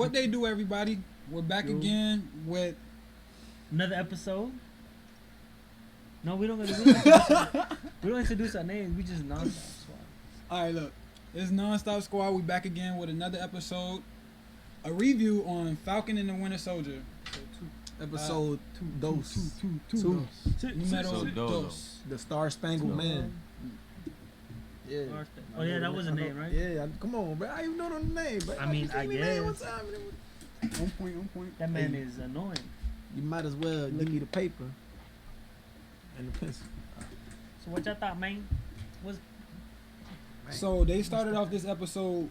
What they do, everybody? We're back again with another episode. No, we don't introduce we don't introduce our names. We just NonStop Squad. All right, look, it's NonStop Squad. We back again with another episode, a review on Falcon and the Winter Soldier. Episode dos. Numero So dos. The Star Spangled Man. Yeah. Oh yeah, that was a name, right? Yeah, come on, bro. I even know the name, but I mean, I guess. On point. That man is annoying. You might as well give me the paper and the pencil. So what y'all thought, man? So they started off this episode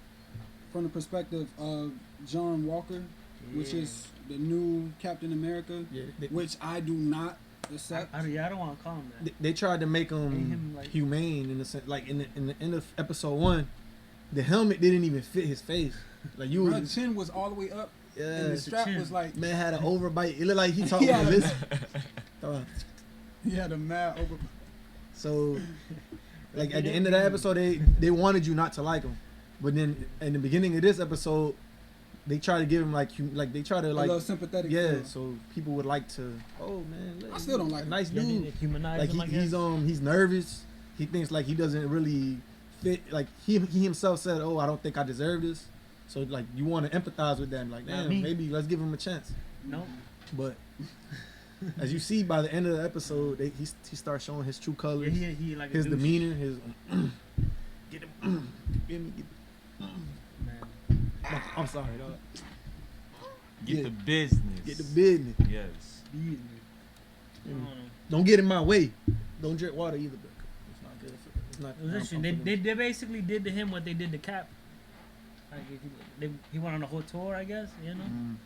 from the perspective of John Walker, which is the new Captain America, which I do not accept. I don't want to call him that. They tried to make him like, humane in the sense, like in the end of episode 1, the helmet didn't even fit his face. Like you, the chin was all the way up, and the strap was like man had an overbite. It looked like he talking to this. He had a mad over. So, like at the end of that episode, they wanted you not to like him, but then in the beginning of this episode, they try to give him like they try to like a little sympathetic. Yeah, so people would like to. Oh man, I still don't like him. Nice dude. Humanize like him, he's nervous. He thinks like he doesn't really fit. Like he himself said, "Oh, I don't think I deserve this." So like you want to empathize with them. Like damn, maybe let's give him a chance. No, but as you see by the end of the episode, he starts showing his true colors. Yeah, he like his demeanor, his get him, man. I'm sorry, dog. Get the business. Get the business. Yes. Don't get in my way. Don't drink water either, bro. It's not good. It's not. It was interesting. They basically did to him what they did to Cap. Like he went on a whole tour, I guess. You know.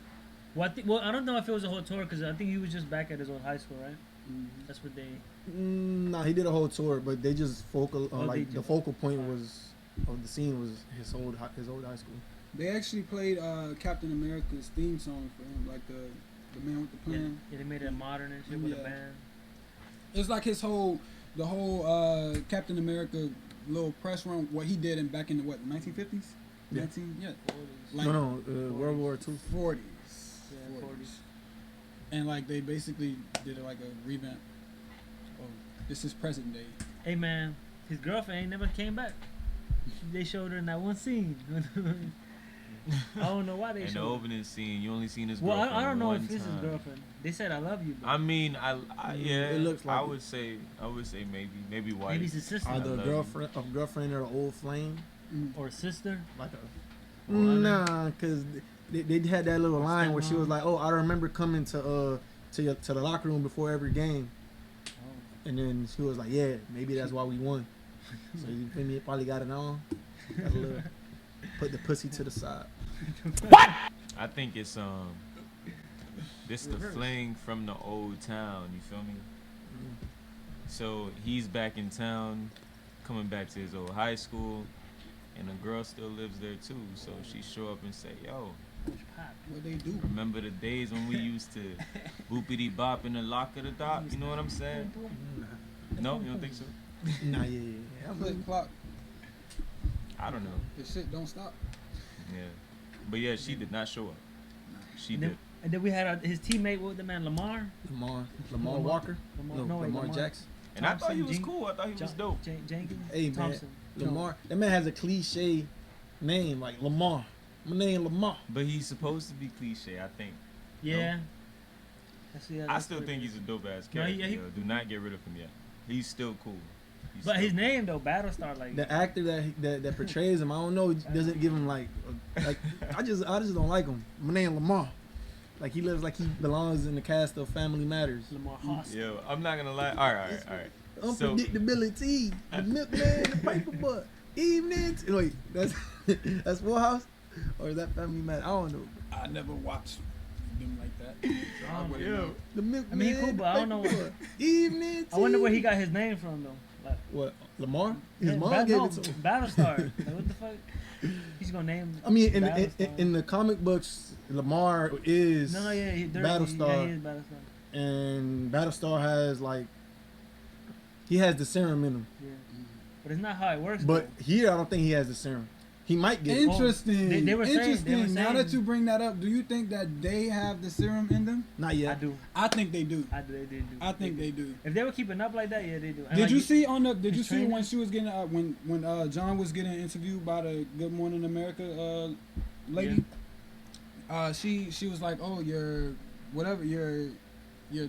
Well, I don't know if it was a whole tour because I think he was just back at his old high school, right? That's what they. Nah, he did a whole tour, but they just the focal point was of the scene was his old high school. They actually played Captain America's theme song for him, like the man with the plan. Yeah, they made it modern and shit with a band. It's like the whole Captain America little press run, what he did back in the 1950s? Yeah. 40s. Like, no, World War II. 40s. Yeah, 40s. And like they basically did like a revamp of this is present day. Hey man, his girlfriend ain't never came back. They showed her in that one scene. I don't know why they showed. In the opening scene, you only seen his girlfriend. girlfriend. Well, I don't know if this is his girlfriend. They said I love you. Bro. I mean, yeah. It looks like I would say maybe white. Maybe it's his sister. Either a girlfriend or an old flame, or a sister. Like a. Nah, cause they had that little line where she was like, "Oh, I remember coming to the locker room before every game," and then she was like, "Yeah, maybe that's why we won." So you feel me? Probably got it on. Got a little, put the pussy to the side. What? I think it's this the fling from the old town. You feel me? So he's back in town, coming back to his old high school, and the girl still lives there too. So she show up and say, "Yo, what they do? Remember the days when we used to boopity bop in the lock of the dock? You know what I'm saying? No, you don't think so? Nah, yeah. Flip clock. I don't know. This shit don't stop. Yeah, but yeah, she did not show up. She did. And then we had his teammate, what was the man, Lamar Walker. Lamar Jackson. And I thought he was cool. I thought he was dope. Jenkins. Hey man, Thompson. Lamar. That man has a cliche name like Lamar. My name Lamar. But he's supposed to be cliche, I think. Yeah. No? I still think he's a dope ass character. No, do not get rid of him yet. He's still cool. But his name though, Battlestar, like the actor that portrays him, I don't know, doesn't give him like I just don't like him. My name Lamar. Like he lives like he belongs in the cast of Family Matters. Lamar Hoss. Yo, I'm not gonna lie. All right. Unpredictability. The milkman, the paper butt. Evenings. Wait, that's Full House, or is that Family Matters? I don't know. I never watched them like that. So the milkman. I mean, he cool, but I don't know what. Evening. I wonder where he got his name from though. Like, what, Lamar? His mom gave it to him. Battlestar. Like, what the fuck? He's gonna name. I mean, in the comic books, Lamar is Battlestar. He is Battlestar. And Battlestar has he has the serum in him. Yeah. But it's not how it works. But here, I don't think he has the serum. He might get interesting. They were interesting. Saying, now that you bring that up, do you think that they have the serum in them? Not yet. I do. I think they do. They do. I think they do. If they were keeping up like that, yeah, they do. And Did like, you see on the? Did you see training? when she was getting when John was getting interviewed by the Good Morning America lady? Yeah. She was like, oh, your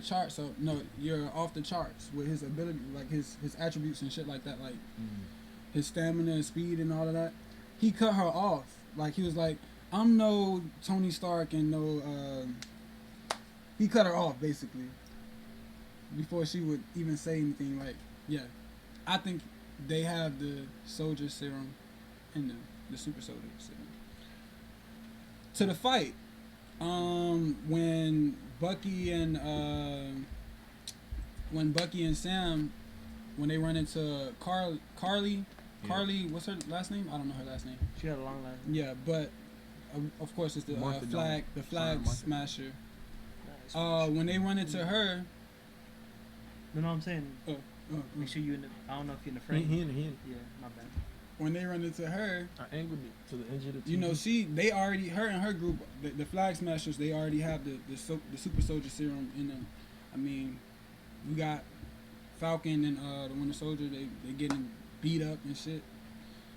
charts. So no, you're off the charts with his ability, like his attributes and shit like that, like his stamina and speed and all of that. He cut her off. Like he was like, I'm no Tony Stark and no. He cut her off basically before she would even say anything. Like, yeah, I think they have the soldier serum in them, the super soldier serum. To the fight, when Bucky and Sam, when they run into Carly. Carly, what's her last name? I don't know her last name. She had a long last name. Yeah, but of course it's the flag smasher. When they run into her. No, I'm saying. Make sure you in the. I don't know if you're in the frame. He. Yeah, my bad. When they run into her, I angled it to the edge of the TV. You know, they already, her and her group, the flag smashers, they already have the super soldier serum in them. I mean, you got Falcon and the Winter Soldier. They getting beat up and shit.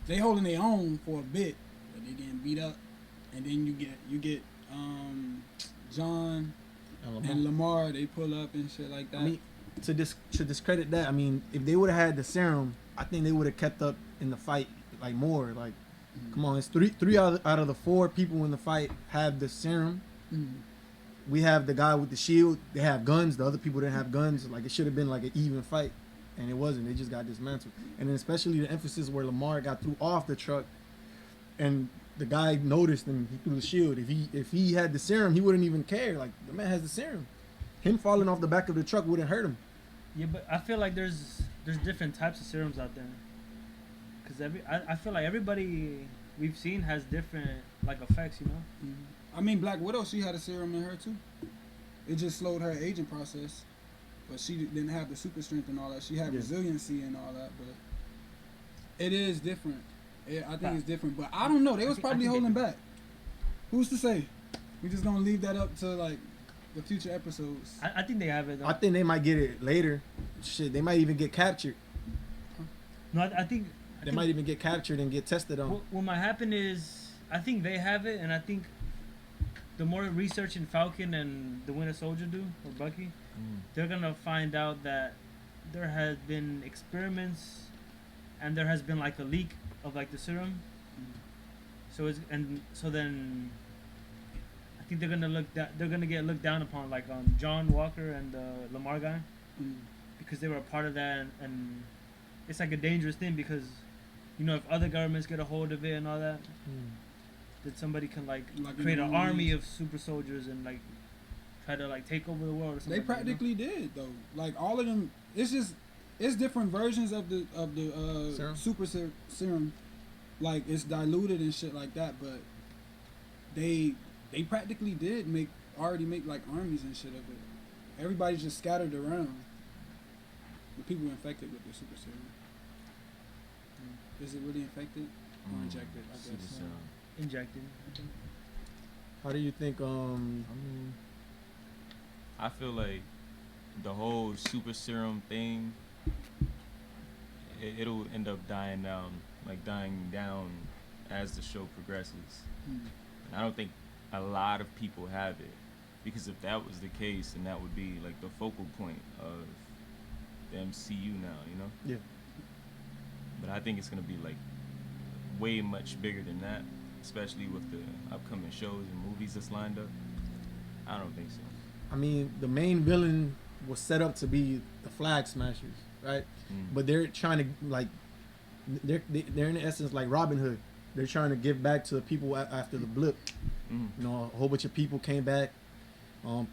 They holding their own for a bit, but they getting beat up. And then you get John and Lamar. They pull up and shit like that. I mean, to discredit that, I mean, if they would have had the serum, I think they would have kept up in the fight like more. Like, come on, it's three out of the 4 people in the fight have the serum. We have the guy with the shield. They have guns. The other people didn't have guns. Like, it should have been like an even fight, and it wasn't. They just got dismantled. And then especially the emphasis where Lamar got threw off the truck, and the guy noticed and he threw the shield. If he had the serum, he wouldn't even care. Like, the man has the serum. Him falling off the back of the truck wouldn't hurt him. Yeah, but I feel like there's different types of serums out there. Cause I feel like everybody we've seen has different like effects, you know. I mean, Black Widow, she had a serum in her too. It just slowed her aging process, but she didn't have the super strength and all that. She had resiliency and all that, but it is different. I think it's different, but I don't know. They was probably holding back. Who's to say? We just gonna leave that up to like the future episodes. I think they have it though. I think they might get it later. Shit, they might even get captured. No, I think they might even get captured and get tested on. What might happen is I think they have it, and I think the more research in Falcon and the Winter Soldier do, or Bucky, they're gonna find out that there has been experiments, and there has been like a leak of like the serum. So then I think they're gonna get looked down upon, like John Walker and the Lamar guy, because they were a part of that, and it's like a dangerous thing because, you know, if other governments get a hold of it and all that, that somebody can like create an army of super soldiers and like try to like take over the world or something. They practically did though. Like all of them, it's different versions of the serum? Super serum. Like it's diluted and shit like that, but they practically did already make like armies and shit of it. Everybody's just scattered around. The people infected with the super serum. Is it really infected or injected? I guess. Injected. I think. How do you think? I feel like the whole super serum thing, it'll end up dying down as the show progresses. And I don't think a lot of people have it, because if that was the case, then that would be like the focal point of the MCU now, you know? Yeah. But I think it's gonna be like way much bigger than that, especially with the upcoming shows and movies that's lined up. I don't think so. I mean, the main villain was set up to be the Flag Smashers, right? But they're trying to like, they're in essence like Robin Hood. They're trying to give back to the people after the blip. You know, a whole bunch of people came back.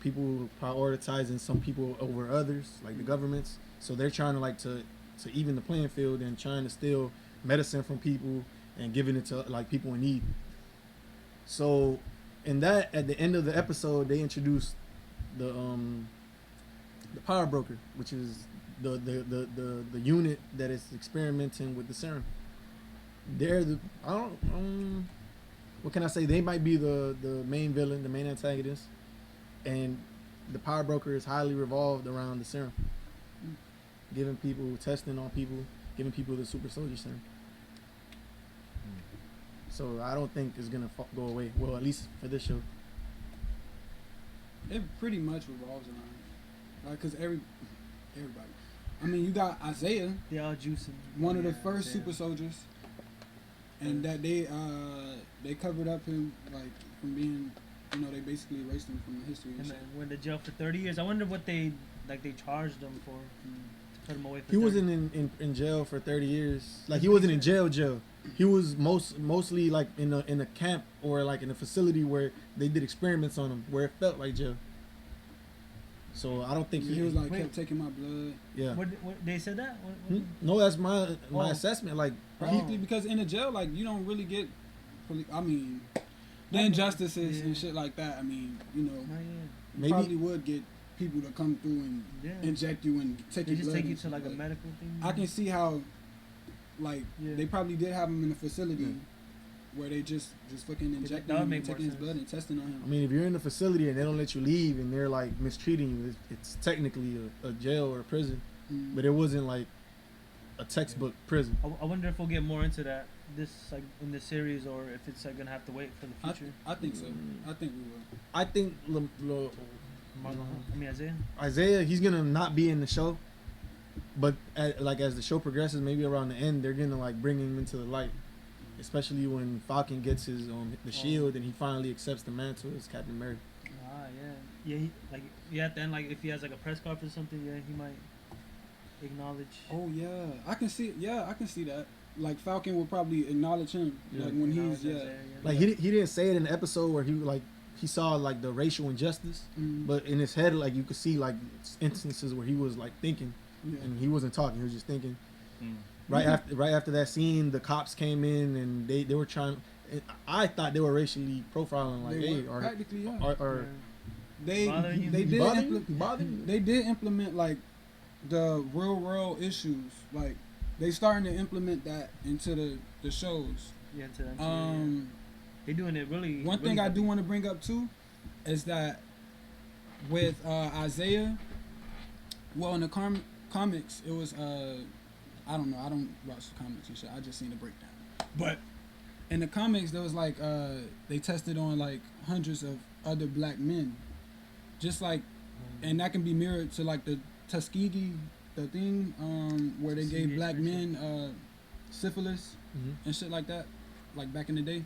People prioritizing some people over others, like the governments. So they're trying to even the playing field and trying to steal medicine from people and giving it to like people in need. So in that, at the end of the episode, they introduced the power broker, which is the unit that is experimenting with the serum. they're the I don't what can I say? They might be the main villain, the main antagonist, and the power broker is highly revolved around the serum, giving people testing on people, giving people the super soldier serum. So I don't think it's gonna go away. Well, at least for this show. It pretty much revolves around like because everybody. I mean, you got Isaiah, They all juicing. one of the Yeah, first yeah. super soldiers, and that they covered up him like from being, they basically erased him from the history and And shit. then went to jail for 30 years. I wonder what they charged him for to put him away for He 30. wasn't in jail for 30 years. Like he wasn't in jail. He was mostly like in a camp or like in a facility where they did experiments on him, where it felt like jail. So I don't think He was like Wait. kept taking my blood. yeah. What they said that? What, No, that's my Oh. assessment. Like Probably because in the jail, like you don't really get, I mean, the injustices and shit like that. I mean, Oh, yeah. you maybe probably would get people to come through and Yeah. inject you and take They your just blood take you and to shit, like a but medical thing. I can see how, like, Yeah. they probably did have him in a facility Yeah. where they just fucking injecting that would him make and more taking his sense. blood and testing on him. I mean, if you're in the facility and they don't let you leave and they're like mistreating you, it's technically a jail or a prison, Mm. but it wasn't like a textbook prison. I wonder if we'll get more into that like in this series, or if it's like gonna have to wait for the future. I think so. I think we will. I think I mean Isaiah. Isaiah, he's gonna not be in the show, but as the show progresses, maybe around the end, they're gonna like bring him into the light, especially when Falcon gets his the shield and he finally accepts the mantle as Captain America. Ah, yeah. At the end, like if he has like a press conference or something, yeah, he might acknowledge. Oh yeah, I can see. Yeah, I can see that. Like Falcon will probably acknowledge him. Yeah. Like when Acknowledge he's Isaiah, Like he didn't say it in the episode where he saw like the racial injustice, Mm. but in his head like you could see like instances where he was like thinking Yeah. and he wasn't talking, he was just thinking. Mm. Right after that scene, the cops came in and they were trying. I thought they were racially profiling, like, They hey, were, or practically, yeah. or They Bothering you? they he did bothering you? implement, He bothering you? they did implement like the real world issues. Like they starting to implement that into the shows. Yeah, to them. They doing it really. One really thing I heavy. do want to bring up too is that with Isaiah, well in the comics it was I don't know, I don't watch the comics and shit. I just seen the breakdown. But in the comics there was like they tested on like hundreds of other black men, just like, and that can be mirrored to like the Tuskegee, the thing where they gave Tuskegee black experience. men syphilis Mhm. and shit like that, like back in the day.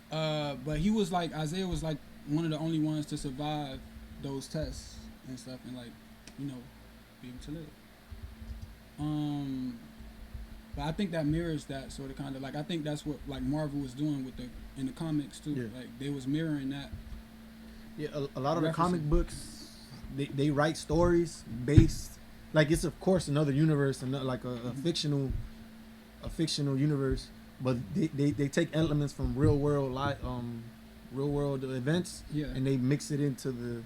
But he was like, Isaiah was like one of the only ones to survive those tests and stuff, and like, be able to live. But I think that mirrors that sort of kind of like, I think that's what like Marvel was doing with in the comics too. Yeah. Like they was mirroring that. Yeah, a lot of the Referencing. comic books, they write stories based, like it's of course another universe and like a fictional universe, but they take elements from real world events, Yeah. and they mix it into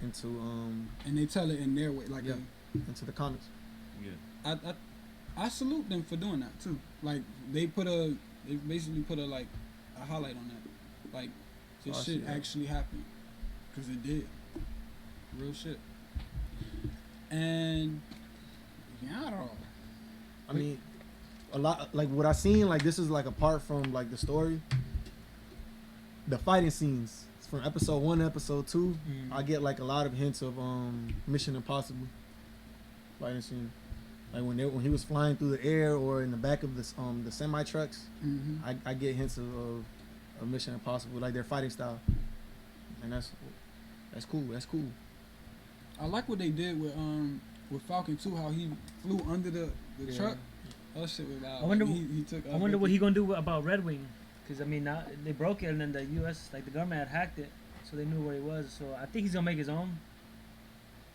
And they tell it in their way, like Yeah. into the comics. Yeah. I salute them for doing that too. Like they basically put a highlight on that. Like this Oh, I see shit that. actually happened, cause it did. Real shit. And yeah, I mean, a lot like what I seen, like this is like apart from like the story, the fighting scenes from episode 1 to episode 2. I get like a lot of hints of Mission Impossible fighting scene. Like when he was flying through the air or in the back of the semi trucks, I get hints of Mission Impossible, like their fighting style, and that's cool. That's cool. I like what they did with Falcon too. How he flew under the Yeah. truck. That shit was loud. I wonder- he took. I wonder what he gonna do about Red Wing, because I mean now they broke it and then the U.S. like the government had hacked it, so they knew where he was. So I think he's gonna make his own.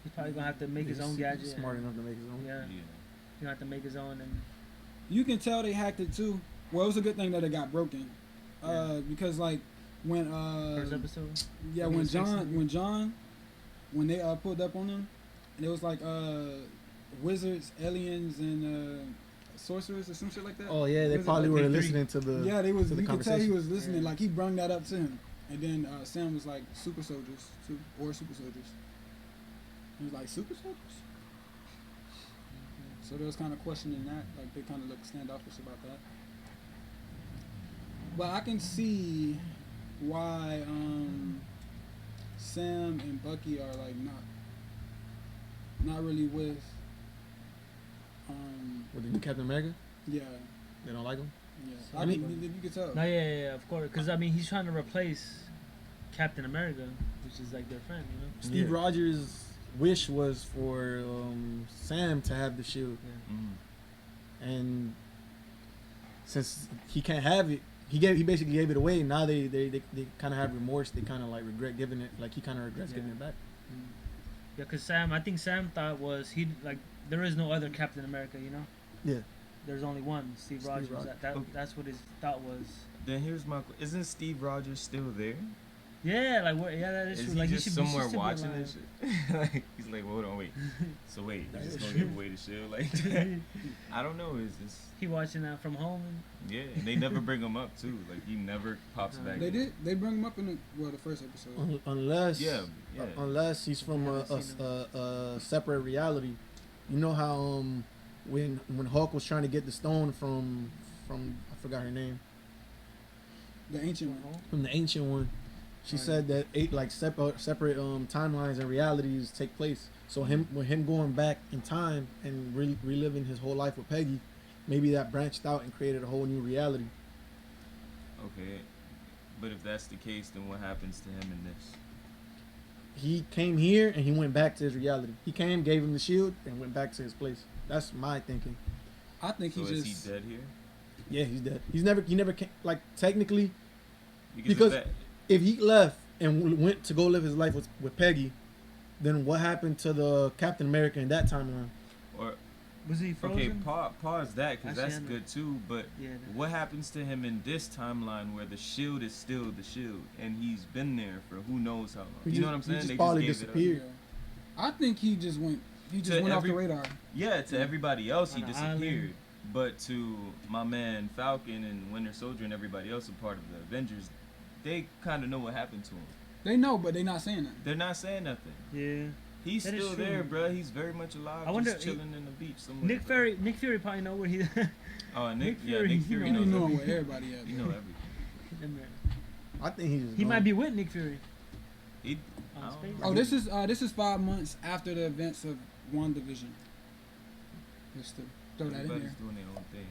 He's probably gonna have to make his own gadget. Smart enough to make his own. Yeah, Yeah. he's gonna have to make his own and. You can tell they hacked it too. Well, it was a good thing that it got broken. Yeah. Because like when First episode. yeah, When he when was John when they pulled up on him, and it was like wizards, aliens, and sorcerers or some shit like that. Oh yeah, they Was it probably like were Big Three? listening to the. Yeah, they was. to the You could tell he conversation. was listening. Yeah. Like he brung that up to him, and then Sam was like, "Super soldiers, super soldiers." He was like, "Super soldiers." So they was kind of questioning that. Like they kind of looked standoffish about that. But I can see why Sam and Bucky are like not really with. With the new Captain America, Yeah, they don't like him. yeah. I I mean- mean, you could tell. No, yeah, of course. Because I mean, he's trying to replace Captain America, which is like their friend, you know. Steve Yeah. Rogers' wish was for Sam to have the shield, and since he can't have it, he basically gave it away. Now they kind of have remorse. They kind of like regret giving it. Like he kind of regrets giving it back. Yeah, because I think Sam thought there is no other Captain America, you know. Yeah. There's only one, Steve Rogers. Rogers. That's what his thought was. Then here's my. Isn't Steve Rogers still there? Yeah, like that is Is true. he Like just he should somewhere be still be watching alive. this shit? Like, he's like, hold on, wait. So wait, you just gonna give away the shield like that? I don't know. Is this? He watching that from home. Yeah, and they never bring him up too. Like he never pops back. They in. did. They bring him up in the first episode. Unless Yeah, yeah. unless he's from I haven't seen a separate reality. You know how when Hulk was trying to get the stone from I forgot her name, The ancient one. from the ancient one, she said that separate timelines and realities take place. So him going back in time and reliving his whole life with Peggy, maybe that branched out and created a whole new reality. Okay, but if that's the case, then what happens to him in this? He came here and he went back to his reality. He came, gave him the shield, and went back to his place. That's my thinking. I think So he is just. he dead here? Yeah, he's dead. He never came, like technically. Because Because if he left and went to go live his life with Peggy, then what happened to the Captain America in that timeline? or Was he frozen? okay, pause that because Actually, that's I know. good too. But Yeah. what happens to him in this timeline where the shield is still the shield and he's been there for who knows how long? He You know just- what I'm he saying? just They probably gave it up. disappeared. Yeah. I think he just went. He just To went off the every- radar. Yeah, to everybody else he On an disappeared. island. But to my man Falcon and Winter Soldier and everybody else a part of the Avengers, they kind of know what happened to him. They know, but they not saying that. They're not saying nothing. Yeah. He's That is still true. there, bruh. He's very much alive. I wonder- just chilling in the beach somewhere. Nick bruh. Fury probably know where he. Oh, and Nick Fury, Fury you He know knows knowing everything. where everybody at. He bro. know everything. I think he's just He gone. might be with Nick Fury. He, On I don't space. know. Oh, this is 5 months after the events of WandaVision. Just to throw that in Everybody's there. doing their own thing.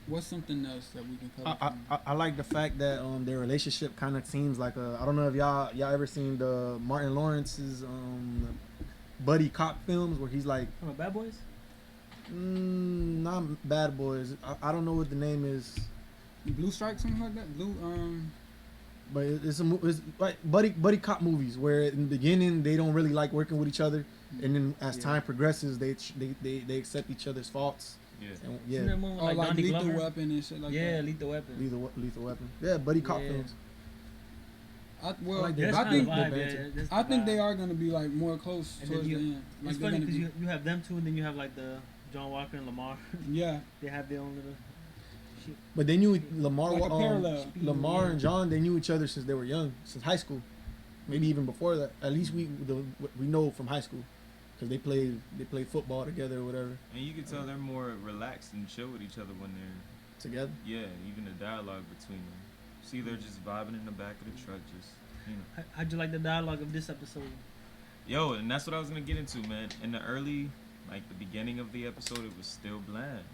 What's something else that we can cover? I like the fact that their relationship kind of seems like I don't know if y'all ever seen the Martin Lawrence's buddy cop films where he's like From Bad Boys. not Bad Boys. I don't know what the name is, Blue Strike, something like that. but it's like buddy cop movies where in the beginning they don't really like working with each other, and then as Yeah. time progresses they accept each other's faults. Yeah. And, Isn't that yeah, one with, Oh, like Donnie Lethal Glover? Weapon and shit like Yeah, that. Lethal Weapon. lethal weapon. Yeah, buddy cop Yeah. films. Well, like Yeah, that. that's I kind think of vibe. banter. Yeah, that's I the think vibe. they are gonna be like more close And then towards you- the end. Like It's they're funny gonna because be, you have them two, and then you have like the John Walker and Lamar. yeah. They have their own little shit. But they knew Lamar, Like a parallel. Lamar and John. They knew each other since they were young, since high school, maybe even before that. At least we know from high school, because they played football together or whatever And you can tell they're more relaxed and chill with each other when they're, together. yeah, even the dialogue between them. See, they're just vibing in the back of the truck, just, you know. How'd you like the dialogue of this episode? Yo, and that's what I was gonna get into, man. In the early, like the beginning of the episode, it was still bland.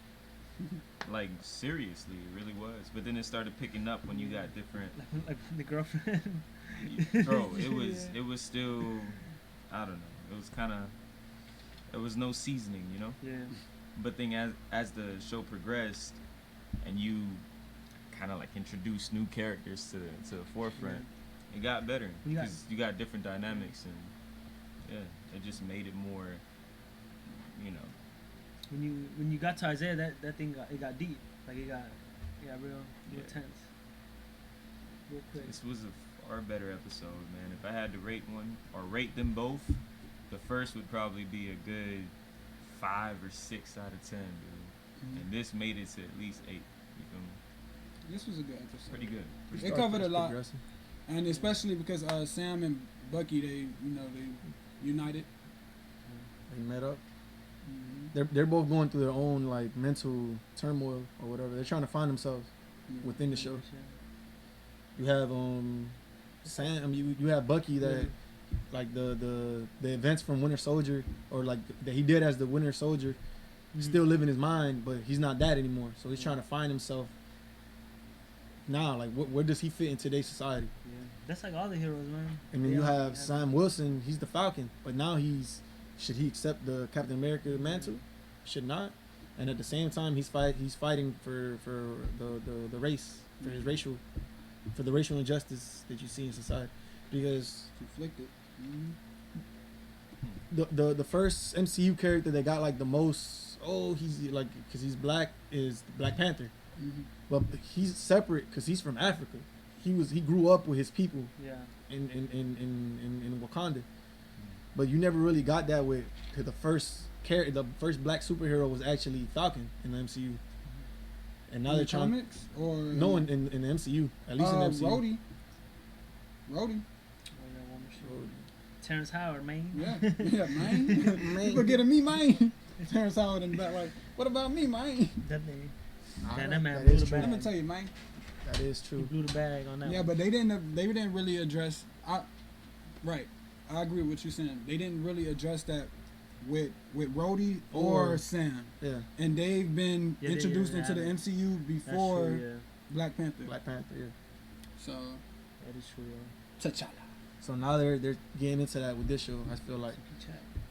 Like seriously, it really was. But then it started picking up when you got different. Like the girlfriend. Bro, it was still, I don't know. It was kind of, there was no seasoning, you know. Yeah. But then as the show progressed, and you kind of like introduced new characters to the forefront, it got better You got- because you got different dynamics, and yeah, it just made it more, you know. When you got to Isaiah, that thing got deep. Like it got real Yeah. tense. Real quick. This was a far better episode, man. If I had to rate one or rate them both, the first would probably be a good 5 or 6 out of 10, dude. And this made it to at least 8. You feel me? This was a good episode. Pretty good. It covered a lot, and especially because Sam and Bucky, they united. They met up. Mm-hmm. They're both going through their own like mental turmoil or whatever. They're trying to find themselves within the show. You have Sam. You have Bucky that like the events from Winter Soldier or like that he did as the Winter Soldier still live in his mind, but he's not that anymore. So he's trying to find himself now. Like where does he fit in today's society? Yeah, that's like all the heroes, man. And then you have Sam Wilson. He's the Falcon, but now should he accept the Captain America mantle? Should not. And at the same time, he's fighting for the race, for the racial injustice that you see in society, because conflicted. The first MCU character that got like the most he's like because he's black is Black Panther, but he's separate because he's from Africa. He grew up with his people. Yeah. In Wakanda, but you never really got that with the first black superhero was actually Falcon in the MCU. And now they're trying comics or no in the MCU, at least in the MCU. Rhodey. Terrence Howard, man. Yeah, man. You gonna get me, man. Terrence Howard in the back, like, what about me, man? That man That blew is the true. bag. Let me tell you, man. That is He true. blew the bag on that. Yeah, one. but they didn't really address. Right, I agree with what you're saying. They didn't really address that with Rhodey or Sam. Yeah, And they've been introduced into the MCU before That's true, yeah. Black Panther. Black Panther. Yeah. So That is true, yeah. T'Challa. So now they're getting into that with this show. I feel like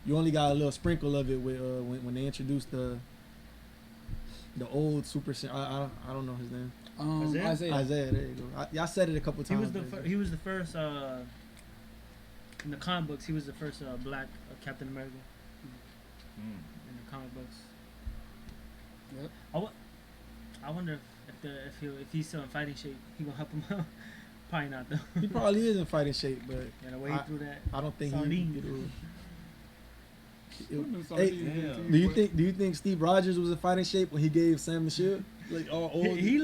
you only got a little sprinkle of it with when they introduced the old super. I don't know his name. Isaiah. There you go. Y'all said it a couple times. He was the first in the comic books. He was the first black Captain America in the comic books. Yep. I wonder if he's still in fighting shape, he gonna help him out. Probably not though. He probably is in fighting shape, but Yeah, the way he threw that. I don't think Sardine. Hey, do you think Steve Rogers was in fighting shape when he gave Sam the shield? Like all old. He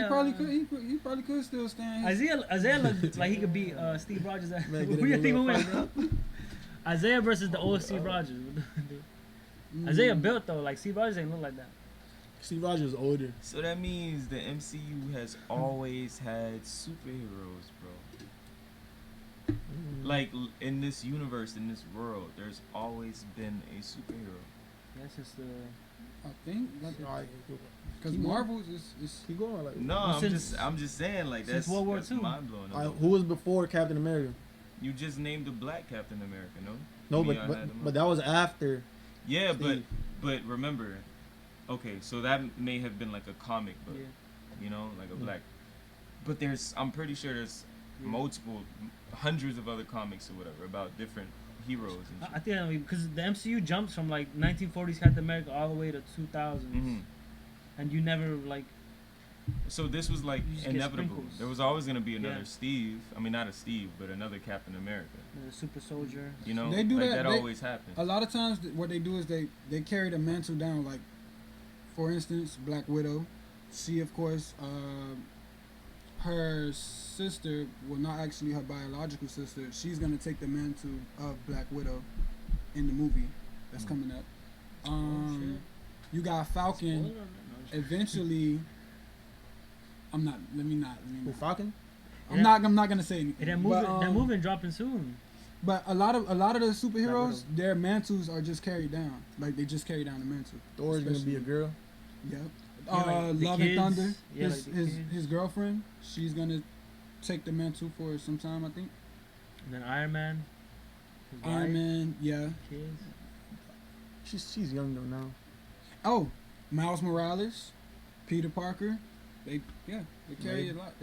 probably could. He probably could still stand. Isaiah looked like he could beat Steve Rogers. Man, Who you think would win? Isaiah versus the old Steve Rogers. Isaiah built though, like Steve Rogers ain't look like that. Steve Rogers was older. So that means the MCU has always had superheroes, bro. Like in this universe, in this world, there's always been a superhero. That's just the. I think because Keep Marvel is Keep going. Like, No, I'm just saying like since that's World War that's II. mind blowing. who was before Captain America? You just named the black Captain America, no? No, Maybe I had him but up. that was after. Yeah, Steve. but remember, okay, so that may have been like a comic book, Yeah. you know, like a Yeah. black. But I'm pretty sure there's hundreds of other comics or whatever about different heroes and I shit. think because the MCU jumps from like 1940s Captain America all the way to 2000s, and you never like. So this was like You just get inevitable. sprinkles. There was always gonna be another Yeah. Steve. I mean, not a Steve, but another Captain America. The Super Soldier. You know, They do like that. that always happens. a lot of times what they do is they carry the mantle down. Like for instance, Black Widow. She of course her sister, well not actually her biological sister. She's gonna take the mantle of Black Widow in the movie that's coming up. You got Falcon. Eventually, let me not. Who, Falcon? I'm not gonna say anything. That moving dropping soon. But a lot of the superheroes, their mantles are just carried down. Like they just carry down the mantle. Thor's gonna be a girl. Yep. Yeah, like the Love kids. and Thunder. Yeah, like the kids. His girlfriend. She's gonna take the mantle for some time, I think. And then Iron Man. his wife, Iron Man. Yeah. Kids. She's young though now. Oh, Miles Morales, Peter Parker. They carry a lot.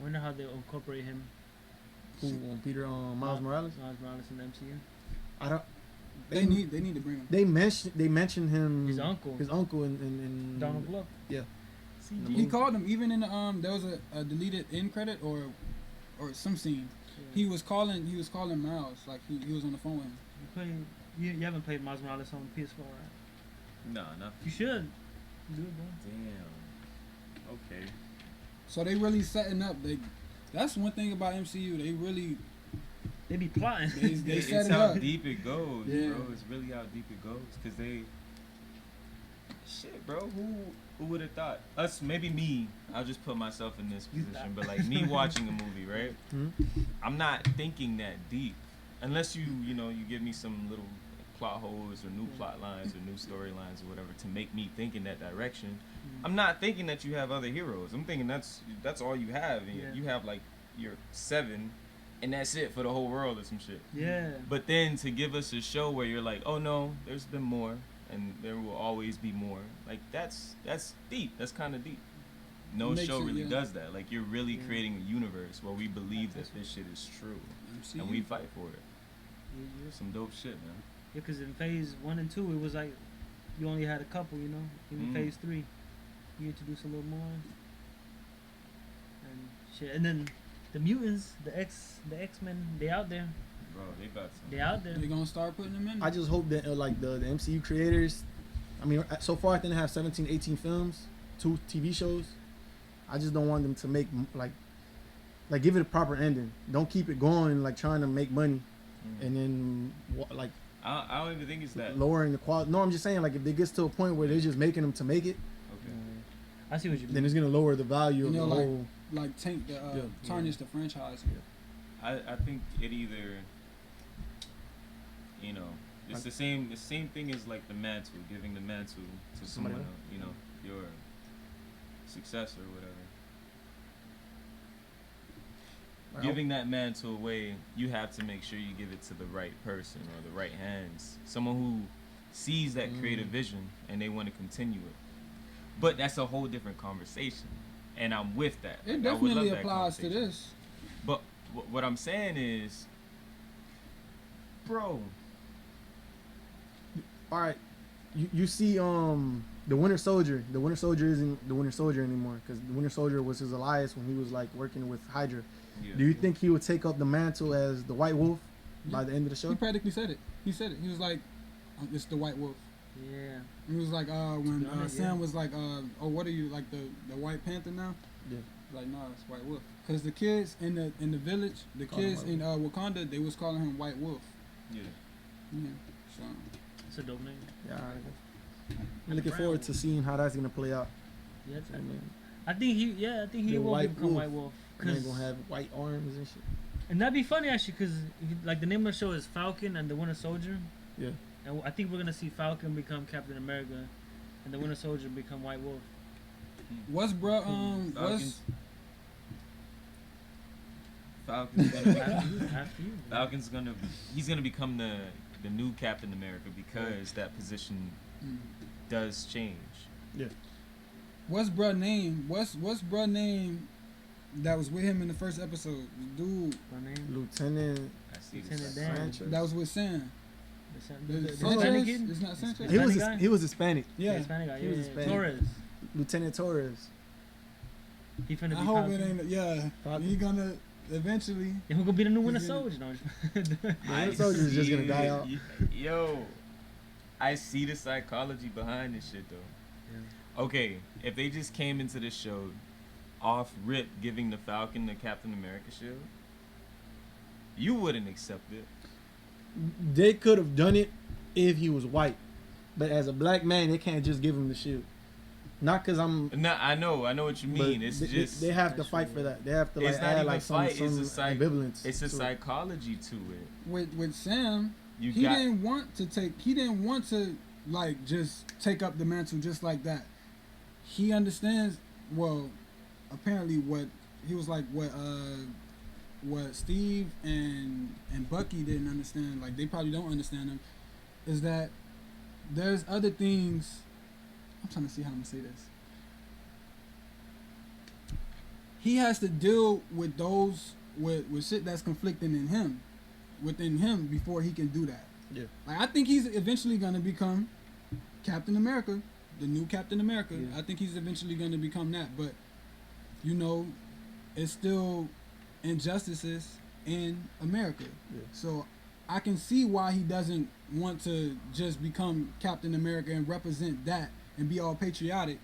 Wonder how they incorporate him. Who on Peter? Miles Morales. Miles Morales in the MCU. I don't. They need to bring him. They mentioned him. His uncle. His uncle in Donald Glover. Yeah. He called him even in the there was a deleted end credit or some scene. He was calling Miles, like he was on the phone with him. You haven't played Miles Morales on PS4, right? No, not. You should. Do it, bro. Damn. Okay. So they really setting up. That's one thing about MCU. They be plotting. They set It's it how up. deep it goes, Yeah. bro. It's really how deep it goes. Cause they, shit, bro. Who would have thought? Us, maybe me. I'll just put myself in this position. But like me watching a movie, right? I'm not thinking that deep, unless you give me some little plot holes or new plot lines or new storylines or whatever to make me think in that direction. I'm not thinking that you have other heroes. I'm thinking that's all you have. And you have like your 7. And that's it for the whole world or some shit. Yeah. But then to give us a show where you're like, oh no, there's been more, and there will always be more. Like that's deep. That's kind of deep. No show really does that. Like you're really creating a universe where we believe that this shit is true, and we fight for it. Some dope shit, man. Yeah, because in phase 1 and 2, it was like you only had a couple, Even phase 3, you introduce a little more. And shit, and then the mutants, the X-Men, they out there. Bro, they got some. They out there. They gonna start putting them in. I just hope that like the MCU creators, I mean, so far I think they have 17, 18 films, 2 TV shows. I just don't want them to make like give it a proper ending. Don't keep it going like trying to make money, and then like I don't even think it's that lowering the quality. No, I'm just saying like if it gets to a point where they're just making them to make it. Okay. I see what you mean. Then it's gonna lower the value of the whole. Like tank the tarnish the franchise. I think it either, it's the same thing as like the mantle, giving the mantle to someone else, your successor or whatever. Right. Giving that mantle away, you have to make sure you give it to the right person or the right hands, someone who sees that creative vision and they want to continue it. But that's a whole different conversation. And I'm with that. It definitely applies to this. But what I'm saying is, bro. All right, you see the Winter Soldier. The Winter Soldier isn't the Winter Soldier anymore because the Winter Soldier was his Elias when he was like working with Hydra. Yeah. Do you think he would take up the mantle as the White Wolf by the end of the show? He practically said it. He said it. He was like, "It's the White Wolf." Yeah. He was like, when Sam was like, "Oh, what are you like the White Panther now?" Yeah. Like, nah, it's White Wolf. Cause the kids in the village, the kids in Wakanda, they was calling him White Wolf. Yeah. Yeah. So. It's a dope name. Yeah. I'm looking forward to seeing how that's gonna play out. Yeah. I think he will become White Wolf. They're gonna have white arms and shit. And that'd be funny actually, cause like the name of the show is Falcon and the Winter Soldier. Yeah. And I think we're gonna see Falcon become Captain America, and the Winter Soldier become White Wolf. What's Falcon's he's gonna become the new Captain America because that position does change. Yeah. What's bruh name? What's bruh name that was with him in the first episode? Dude. Lieutenant. I see Lieutenant this. Dan. That was with Sam. The Sanchez? kid? It's not Sanchez. He was Hispanic. Yeah. Hispanic guy. He was Hispanic. Torres. Lieutenant Torres. He finna be I hope Falcon. it ain't. Yeah. He gonna eventually. Yeah, who gonna be the new Winter Soldier? No. Winter Soldier is just gonna die out. Yo, I see the psychology behind this shit though. Yeah. Okay, if they just came into this show off rip giving the Falcon the Captain America shield, you wouldn't accept it. They could have done it if he was white, but as a black man, they can't just give him the shield. Not because I'm. No, I know what you mean. It's just they have to fight for that. They have to like add like some ambivalence. It's a psychology to it. With Sam, he didn't want to like just take up the mantle just like that. He understands. Well, apparently, what he was like, what Steve and Bucky didn't understand. Like they probably don't understand him. Is that there's other things. I'm trying to see how I'm gonna say this. He has to deal with those with shit that's conflicting within him before he can do that. Yeah. Like I think he's eventually gonna become Captain America, the new Captain America. Yeah. I think he's eventually gonna become that, but it's still injustices in America. Yeah. So I can see why he doesn't want to just become Captain America and represent that and be all patriotic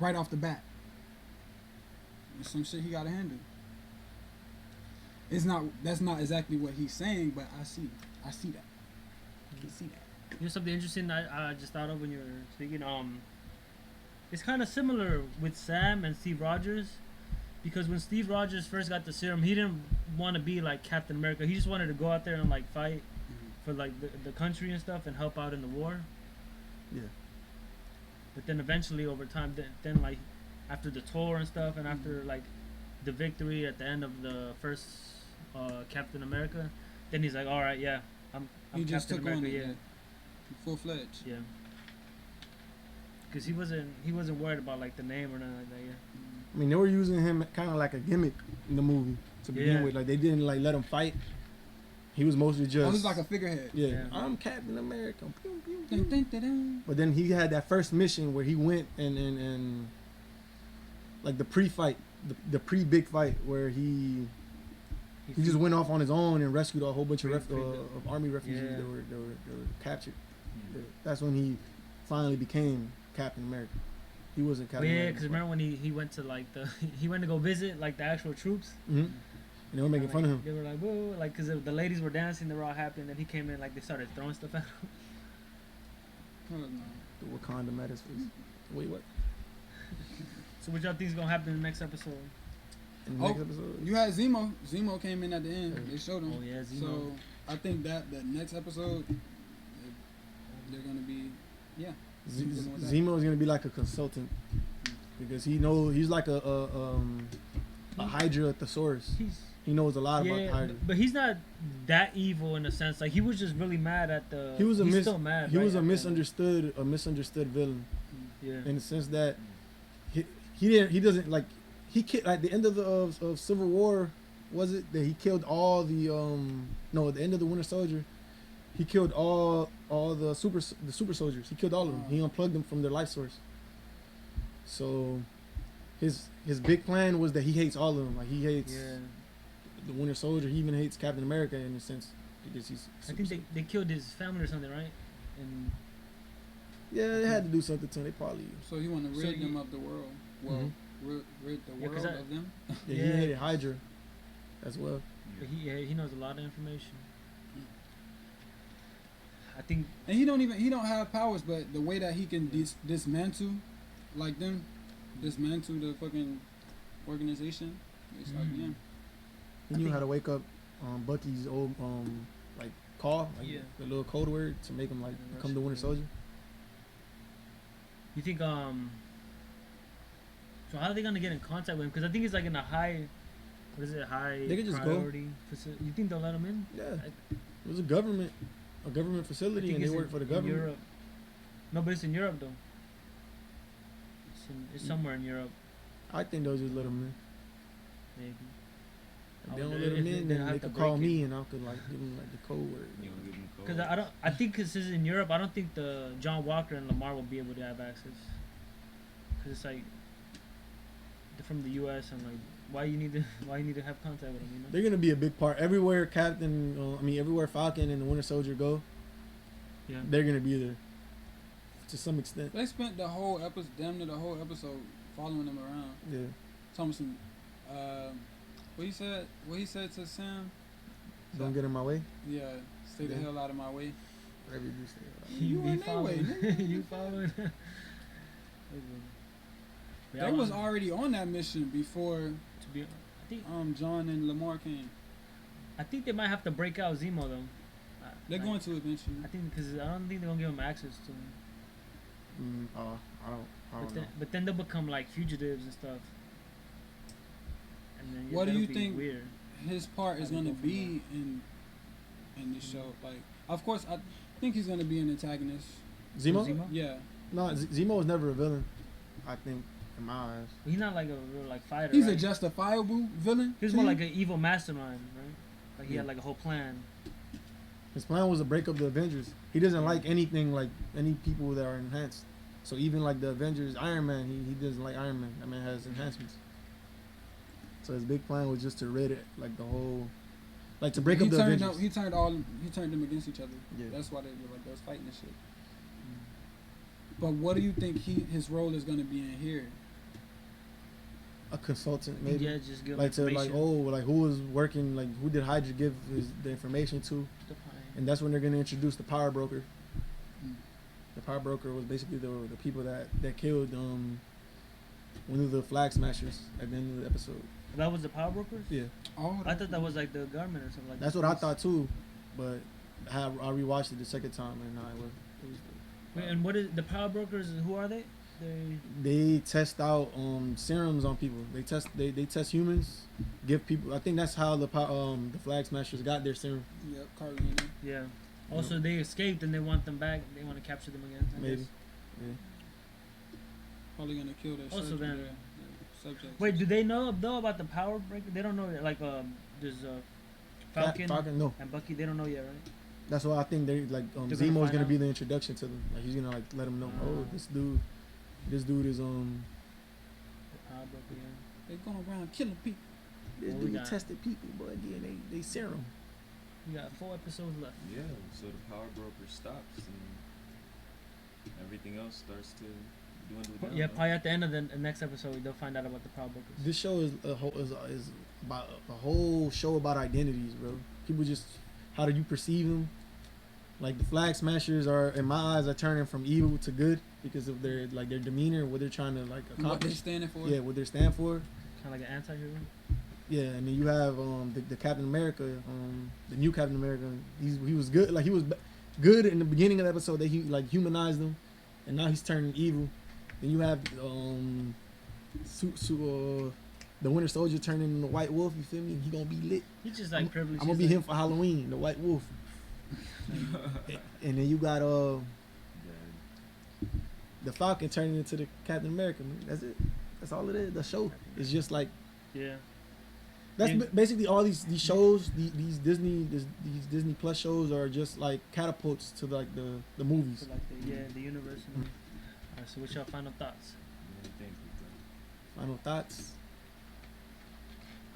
right off the bat. There's some shit he gotta handle. That's not exactly what he's saying, but I see that. I can see that. You know something interesting I just thought of when you were speaking? It's kind of similar with Sam and Steve Rogers, because when Steve Rogers first got the serum, he didn't want to be like Captain America. He just wanted to go out there and like fight for like the country and stuff and help out in the war. Yeah. But then eventually, over time, then like after the tour and stuff, and after like the victory at the end of the first Captain America, then he's like, all right, yeah, I'm He just Captain took America, on it, full fledged. yeah. Because he wasn't worried about like the name or nothing like that. Yeah. I mean, they were using him kind of like a gimmick in the movie to begin Yeah. with. Like, they didn't like let him fight. He was mostly just. Oh, he's like a figurehead. Yeah, Yeah. I'm Captain America. Pew, pew, pew. Dun, dun, dun, dun. But then he had that first mission where he went and like the pre-fight, the pre-big fight where he just went off on his own and rescued a whole bunch of army refugees Yeah. that were captured. Yeah. That's when he finally became Captain America. He wasn't Captain Yeah, America. because remember when he went to like he went to go visit like the actual troops. Mm-hmm. And they were making And, fun of him. They were like, whoa, like because the ladies were dancing, they were all happy, and then he came in like they started throwing stuff at him. Oh, no. The Wakanda matters. Wait, what? So what y'all think is gonna happen in the next episode? In the next episode? You had Zemo. Zemo came in at the end. They showed him. Oh yeah, Zemo. So I think that the next episode, they're gonna be, Zemo is gonna be like a consultant because he knows he's like a Hydra thesaurus. He knows a lot about Hydra. but he's not that evil in a sense. Like he was just really mad at the. He's still mad. He right, was a at the- misunderstood villain. Yeah. In the sense that he doesn't like he killed at the end of the of Civil War. Was it that he killed all the no at the end of the Winter Soldier? He killed all the super soldiers. He killed all of them. He unplugged them from their life source. So his big plan was that he hates all of them. Like he hates the Winter Soldier. He even hates Captain America in a sense because he's. I think they killed his family or something, right? And Yeah, they had to do something to him. They probably. So he want to rid them of the world. Well, rid the Yeah, 'cause world of them. Yeah, he hated Hydra as well. but he knows a lot of information. I think And he don't have powers, but the way that he can dismantle, like them, dismantle the fucking organization. It's like, yeah. He knew how to wake up Bucky's old like call, like Yeah. the little code word to make him like Yeah, become the Winter Soldier. You think so how are they gonna get in contact with him? Because I think he's like in a high, what is it? High They could just priority facility. You think they'll let him in? Yeah, it was a government facility, and they work for the government. Europe. No, but it's in Europe though. It's somewhere in Europe, I think they'll just let him in. maybe. If they don't wonder let him if in, they then have they to could call break me, and I could like give him like the code word. You gonna give him a code? Because I think because it's in Europe, I don't think the John Walker and Lamar will be able to have access. Because it's like they're from the U.S. and like why you need to have contact with them, you know? They're gonna be a big part everywhere. Everywhere Falcon and the Winter Soldier go, Yeah. they're gonna be there to some extent. They spent the whole episode, damn near the whole episode, following him around. Yeah, Thomason, what he said to Sam? don't get in my way. Yeah, stay the Yeah. hell out of my way. Whatever you say. You in their way, nigga. You following? They was already on that mission before To be, I think John and Lamar came. they might have to break out Zemo though. They're Like, going to eventually. I think because I don't think they're gonna give him access to him. I don't know. But then they'll become like fugitives and stuff. And then What do that'll you be think Weird. his part is How do going you to go from be in the show? Like, of course, I think he's going to be an antagonist. Zemo? Yeah, No, Zemo was never a villain. I think, in my eyes. He's not like a real like fighter. he's right? a justifiable villain. He was to more you? like an evil mastermind, right? Like he Yeah. had like a whole plan. His plan was to break up the Avengers. He doesn't like anything like any people that are enhanced. So even like the Avengers, Iron Man, he doesn't like Iron Man. That man has enhancements. So his big plan was just to rid it, like the whole, like to break he up the turned Avengers. he turned them against each other. Yeah. That's why they was fighting and shit. But what do you think his role is gonna be in here? A consultant, maybe. Yeah, just give Like to information. like who was working, like who did Hydra give the information to, and that's when they're gonna introduce the power broker. Mm. The power broker was basically the people that killed one of the flag smashers at the end of the episode. That was the power brokers? Yeah, Oh, I thought that was like the government or something like that. that's what I thought too, but I rewatched it the second time and it was Wait, and what is the power brokers? Who are they? they test out serums on people. They test humans, give people. I think that's how the flag smashers got their serum. Yep, Carlina. Yeah. Also, they escaped and they want them back. They want to capture them again. I Maybe. guess. Yeah. Probably gonna kill their Also subject. then- Their subjects. Wait, do they know though about the power breaker? They don't know yet. Like there's Falcon No. and Bucky. They don't know yet, right? That's why I think they like They're gonna Zemo's find gonna out. be the introduction to them. Like he's gonna like let them know. Oh, this dude is The power broker. Yeah. They going around killing people. this What we dude got? tested people, but again they serum. We got 4 episodes left. Yeah, so the power broker stops and everything else starts to dwindle down. Yeah, no? probably at the end of the next episode, they'll find out about the power brokers. This show is about a whole show about identities, bro. People just how do you perceive them? Like the flag smashers are, in my eyes, are turning from evil to good because of their demeanor, what they're trying to like What they accomplish. standing for? Yeah, what they stand for. Kind of like an anti-hero. Yeah, and then you have the Captain America, the new Captain America. He was good, like he was good in the beginning of the episode. That he like humanized him, and now he's turning evil. Then you have the Winter Soldier turning into the White Wolf. You feel me? He gonna be lit. He's just like privileged. I'm gonna be him for Halloween, the White Wolf. And then you got the Falcon turning into the Captain America. Man. That's it. That's all it is. The show is just like. Yeah. That's And- basically all these shows, these Disney Plus shows are just like catapults to like the movies. So like the universe. And Alright, so what's your final thoughts? Yeah, thank you, bro. Final thoughts.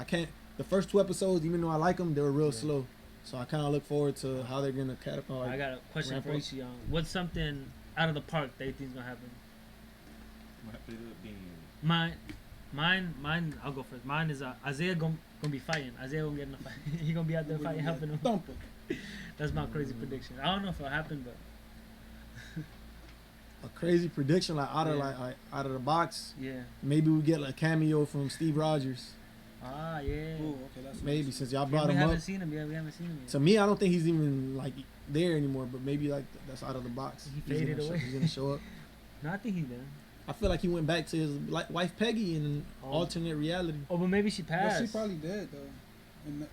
I can't. The first 2 episodes, even though I like them, they were real slow. So I kind of look forward to how they're gonna catapult. I got a question ramp for up. each of y'all. What's something out of the park that you think's gonna happen? Might end up being Mine. I'll go first. Mine is Isaiah gonna be fighting. Isaiah gonna get in a fight. He gonna be out there fighting, helping him. Thumper. That's my crazy prediction. I don't know if it'll happen, but A crazy prediction, like out of Yeah. like out of the box. yeah. Maybe we get like a cameo from Steve Rogers. Ah, yeah. Ooh, okay, that's Maybe since y'all Yeah, brought we him haven't up. seen him yet. We haven't seen him yet. To me, I don't think he's even like there anymore. But maybe like that's out of the box. He He's faded gonna away. He's gonna show up. No, I think he's there. I feel like he went back to his wife Peggy in an Oh. alternate reality. Oh, but maybe she But passed. she probably dead though. And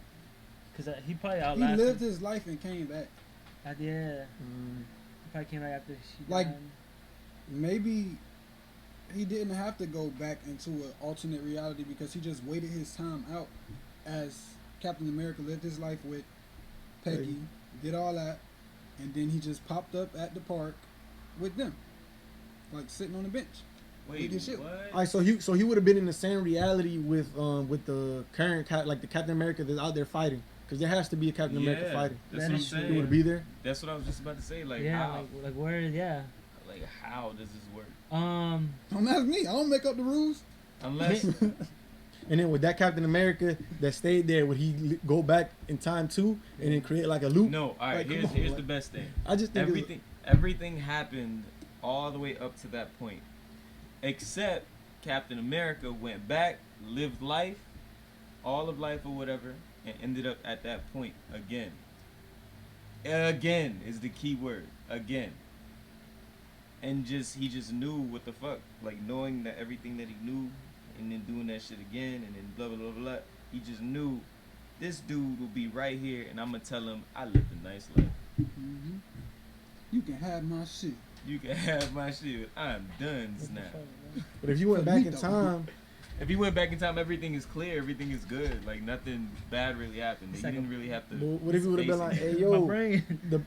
Cause he probably he outlasted. lived his life and came back. Yeah. Mm. He probably came right after she Like- died. Maybe he didn't have to go back into an alternate reality because he just waited his time out as Captain America lived his life with Peggy, did all that, and then he just popped up at the park with them, like sitting on the bench. Wait, his shit. what? All right, so he would have been in the same reality with the current like the Captain America that's out there fighting, because there has to be a Captain America fighting. That's That what I'm is true. He saying. would be there. That's what I was just about to say. Like, Yeah, how? like where? Yeah. Like, how does this work? Don't ask me. I don't make up the rules. Unless And then with that Captain America that stayed there, would he go back in time too, and then create like a loop? no. All right, Like, come here's on, here's like- the best thing. I just think Everything happened all the way up to that point, except Captain America went back, lived life, all of life or whatever, and ended up at that point again. Again is the key word. Again. And he just knew what the fuck, like knowing that everything that he knew, and then doing that shit again, and then blah blah blah blah. He just knew this dude will be right here, and I'm gonna tell him I lived a nice life. Mm-hmm. You can have my shit. You can have my shit. I'm done now. But if you went For back me, in though. time, If he went back in time, everything is clear. Everything is good. Like nothing bad really happened. It's He like didn't really have to. what if he would have been like, "Hey My yo, brain. the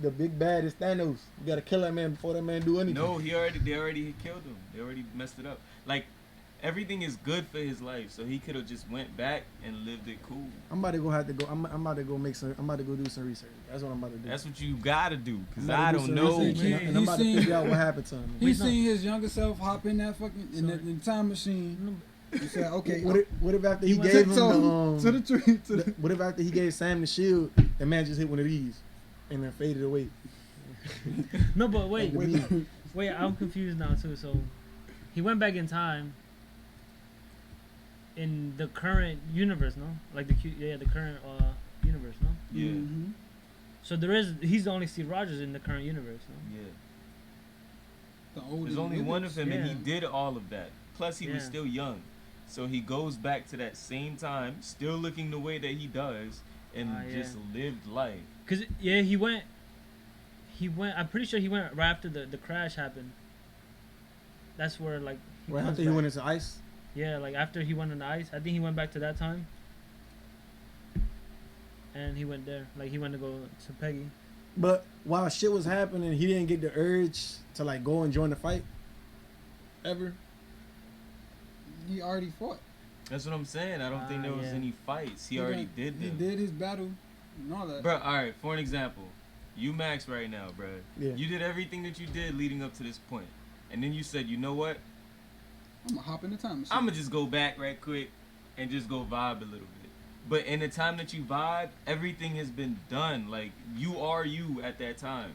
big bad is Thanos. You gotta kill that man before that man do anything." No, they already killed him. They already messed it up. Like, everything is good for his life, so he could have just went back and lived it cool. I'm about to go I'm about to go do some research. That's what I'm about to do. That's what you gotta do, cause I'm about I to do don't some know. research, and I'm about to figure out what happened to him. He seen his younger self hop in that fucking in the time machine. He said, "Okay, What if after he gave him to the tree? What if after he gave Sam the shield, the man just hit one of these and then faded away? No, but wait, I'm confused now too. So he went back in time in the current universe, no? Like the current universe, no? Yeah. Mm-hmm. So he's the only Steve Rogers in the current universe, no? Yeah. There's only one of him, and he Yeah. did all of that. Plus, he was still young, so he goes back to that same time, still looking the way that he does, and just lived life. Cause he went. I'm pretty sure he went right after the crash happened. That's where like. Right after he went into ice. Yeah, like after he went on the ice, I think he went back to that time. And he went there, like he went to go to Peggy. But while shit was happening, he didn't get the urge to like go and join the fight. Ever. He already fought. That's what I'm saying. I don't think there was any fights. He already did them. He did his battle and all that. Bro, all right, for an example, you Max right now, bro. Yeah. You did everything that you did leading up to this point. And then you said, you know what? I'm gonna hop in the time machine. I'm gonna just go back right quick and just go vibe a little bit. But in the time that you vibe, everything has been done. Like, you are you at that time.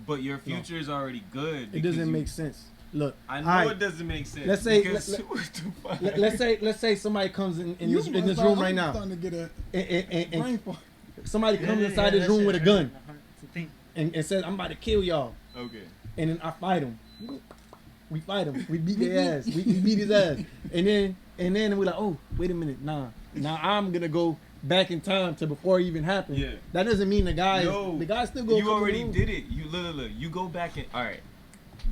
But your future is already good. It doesn't make sense. Look, I know it doesn't make sense. Let's say somebody comes in this room right now. Starting to get a brain fart. Somebody comes inside this room with a gun and says, "I'm about to kill y'all." Okay. And then I fight him. We fight him. We beat their ass. We beat his ass. And then we're like, "Oh, wait a minute, nah. Now I'm gonna go back in time to before it even happened." Yeah. That doesn't mean the guy still go. You already did it. You look. You go back and all right.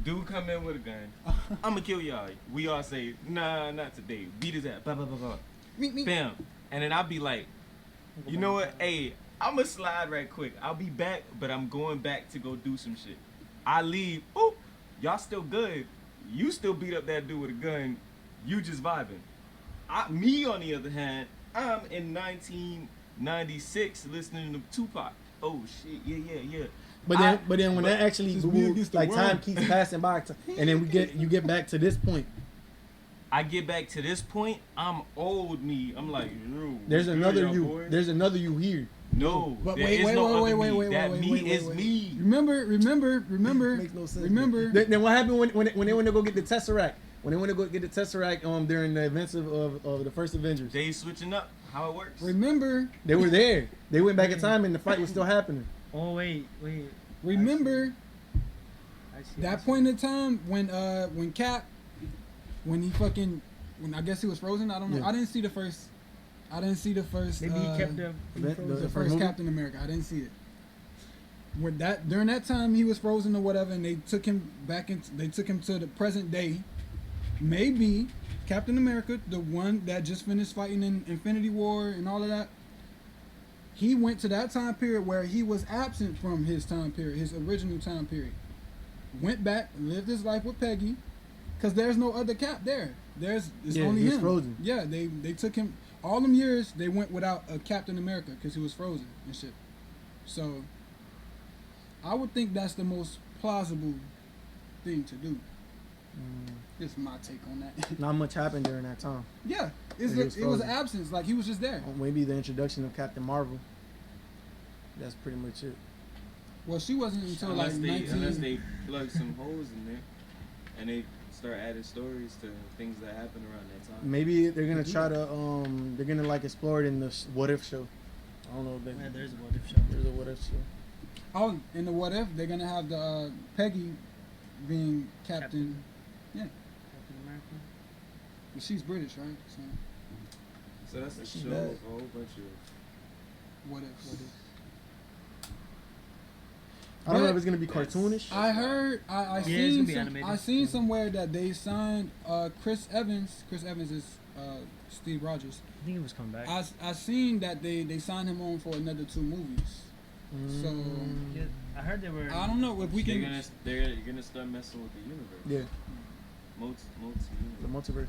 Dude come in with a gun. I'm gonna kill y'all. We all say, nah, not today. Beat his ass. Blah, blah, blah, blah. Bam. And then I'll be like, you know what? Hey, I'm gonna slide right quick. I'll be back, but I'm going back to go do some shit. I leave. Boop. Y'all still good. You still beat up that dude with a gun. You just vibing. Me, on the other hand, I'm in 1996 listening to Tupac. Oh, shit. Yeah. But then when that actually moves, like time keeps passing by, and then you get back to this point. I get back to this point. I'm old me. I'm like, there's another you. Boys. There's another you here. No, but wait. That me is me. Remember. Makes no sense. Remember. Then what happened when they went to go get the Tesseract? When they went to go get the Tesseract during the events of the first Avengers. They switching up how it works. Remember. They were there. They went back in time and the fight was still happening. Oh wait. Remember I see. that point in time when Cap, when I guess he was frozen. I don't know. Yeah. I didn't see the first. Maybe he kept the the first movie? Captain America. I didn't see it. During that time he was frozen or whatever, and they took him to the present day. Maybe Captain America, the one that just finished fighting in Infinity War and all of that. He went to that time period where he was absent from his time period, his original time period. Went back, lived his life with Peggy, because there's no other Cap there. It's only him. Frozen. Yeah, they took him all them years. They went without a Captain America because he was frozen and shit. So I would think that's the most plausible thing to do. This is my take on that. Not much happened during that time. Yeah, it was an absence. Like he was just there. Maybe the introduction of Captain Marvel. That's pretty much it. Well, she wasn't until unless like they 19. Unless they plug some holes in there, and they start adding stories to things that happened around that time. Maybe they're gonna try to they're gonna like explore it in the What If show. I don't know. If Yeah, there's a What If show. There's a What If show. Oh, in the What If, they're gonna have the Peggy being Captain. Yeah, Captain America. but she's British, right? So that's a She show does. of a whole bunch of. What if? I don't know if it's gonna be cartoonish. I heard. I seen. be animated. I seen somewhere that they signed Chris Evans. Chris Evans is Steve Rogers. I think he was coming back. I seen that they signed him on for another 2 movies. So I heard they were. I don't know if we can. You're gonna start messing with the universe. Yeah. The multiverse.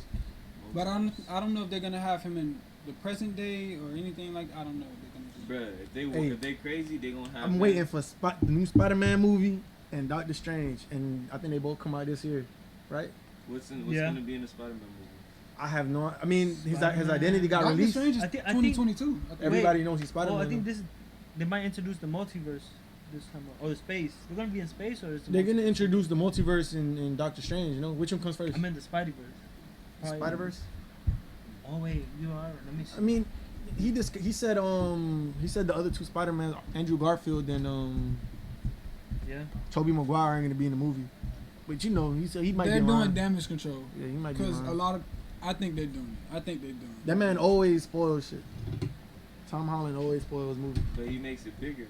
But I don't know if they're gonna have him in the present day or anything like. I don't know if they're gonna do. Bruh, if they crazy, they gonna have. I'm waiting for the new Spider-Man movie and Doctor Strange, and I think they both come out this year, right? What's gonna be in the Spider-Man movie? I have no. I mean, his identity got Doctor released. Strange is I think- 2022. I think. Everybody knows he's Spider-Man. Well, I think they might introduce the multiverse this time, or the space. They're gonna be in space, or is the They're gonna introduce the multiverse in Doctor Strange. You know, which one comes first? I meant the Spideyverse. Spider-Verse. Oh wait, you are. Let me see. I mean, he said the other two Spider-Man, Andrew Garfield and Yeah. Tobey Maguire, ain't gonna be in the movie. But you know, he said he might They're be doing lying. damage control. Yeah, he might be Because lying. a lot of, I think they're doing it. That man always spoils shit. Tom Holland always spoils movies. But he makes it bigger.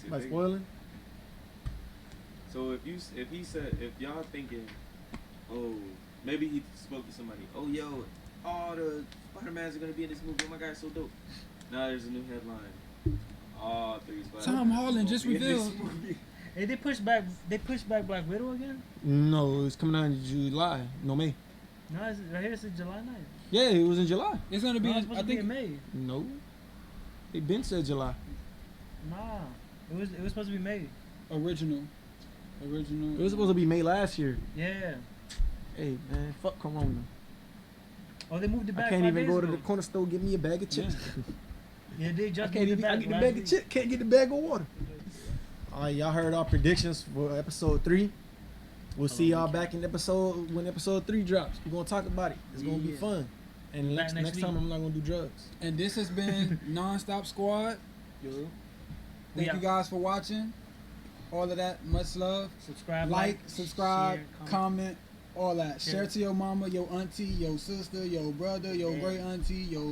By spoiling? So if y'all thinking, oh, maybe he spoke to somebody. Oh, yo, all the Spider-Mans are gonna be in this movie. Oh my God, it's so dope. Now there's a new headline. All 3 Spider-Man. Tom Holland just revealed. Hey, they pushed back Black Widow again. No, it's coming out in July. No, May. No, it's, right here it says July 9th. Yeah, it was in July. It's gonna be. No, it's supposed I to be in think. May. No. They been said July. Nah, it was supposed to be May. Original. It was supposed to be May last year. Yeah. Hey, man, fuck Corona. Oh, they moved it back. I can't 5 even days go to ago. the corner store get me a bag of chips. Yeah, they I just can't moved even it back. I get the last bag of week. chips. Can't get the bag of water. All right, y'all heard our predictions for episode 3. We'll see y'all back in when episode 3 drops. We're gonna talk about it. It's gonna be fun. And Back next next time week. I'm not gonna do drugs. And this has been NonStop Squad. Thank you guys for watching. All of that. Much love. Subscribe, Like, subscribe, share, comment, all that. Share. Share to your mama, your auntie, your sister, your brother, your great auntie, your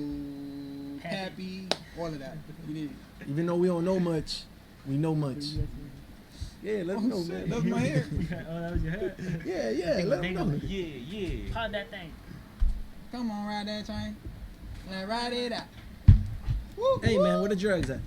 pappy, all of that. You need it. Even though we don't know much, we know much. Yeah, let them know, shit, man. that's my hair. Oh, that was your hair. Yeah, let them know. Yeah. Pod that thing. Come on, ride that train. Let's ride it out. Hey, man, where the drugs at?